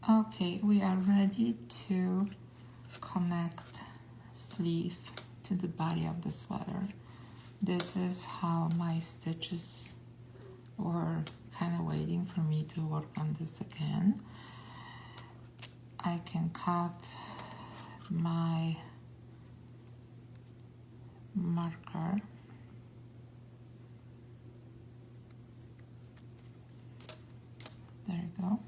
Okay, we are ready to connect sleeve to the body of the sweater. This is how my stitches were kind of waiting for me to work on this again. I can cut my marker. There you go.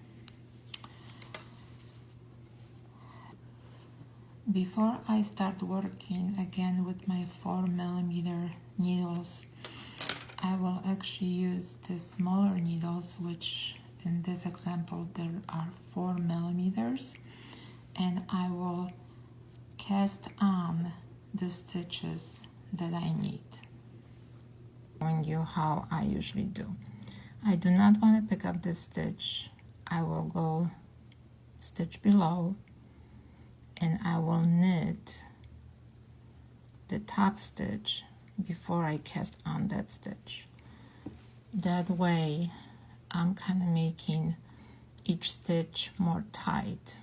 Before I start working again with my 4mm needles, I will actually use the smaller needles, which in this example there are 4mm, and I will cast on the stitches that I need. Showing you how I usually do. I do not want to pick up this stitch. I will go stitch below and I will knit the top stitch before I cast on that stitch. That way I'm kind of making each stitch more tight.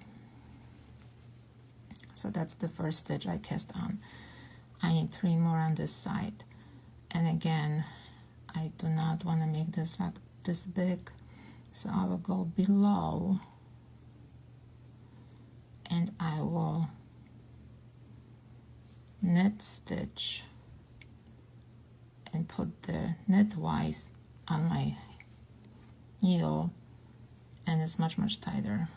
So that's the first stitch I cast on. I need 3 more on this side, and again I do not want to make this like this big, so I will go below and I will knit stitch and put the knitwise on my needle, and it's much tighter.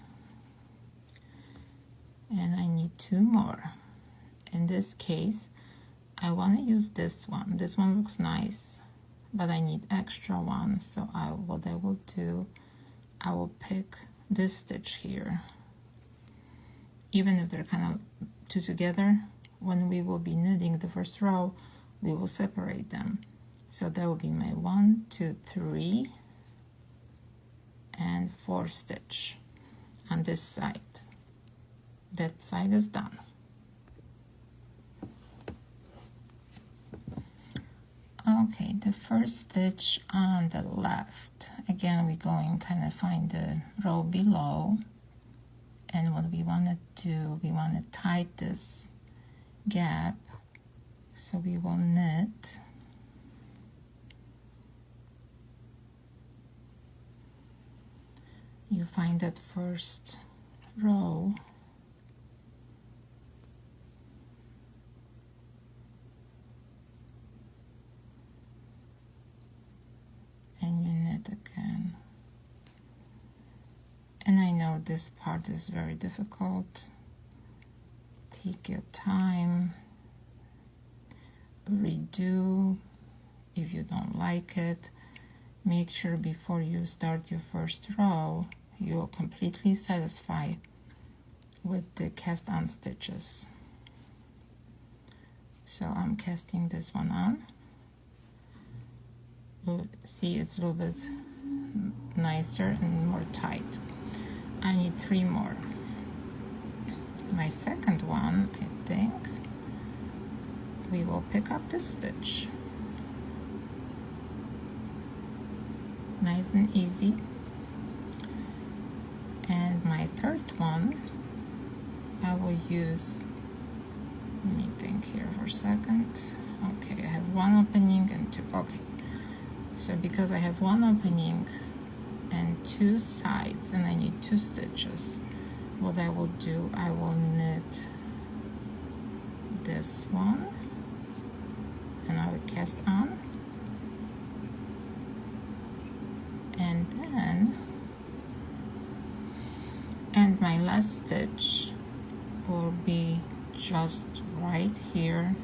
And I need 2 more. In this case I want to use this one. This one looks nice, but I need extra one, so what I will do, I will pick this stitch here. Even if they're kind of 2 together, when we will be knitting the first row, we will separate them. So that will be my 1, 2, 3, and 4 stitch on this side. That side is done. Okay, the first stitch on the left. Again, we're going kind of find the row below. And what we want to do, we want to tie this gap. So we will knit. You find that first row. And you knit again. And I know this part is very difficult. Take your time. Redo if you don't like it. Make sure before you start your first row, you're completely satisfied with the cast on stitches. So I'm casting this one on. See, it's a little bit nicer and more tight. I need 3 more. My second one, I think, we will pick up this stitch. Nice and easy. And my third one, I will use, let me think here for a second. Okay, I have 1 opening and 2, okay. So because I have 1 opening and 2 sides and I need 2 stitches, what I will do, I will knit this one and I will cast on, and then, my last stitch will be just right here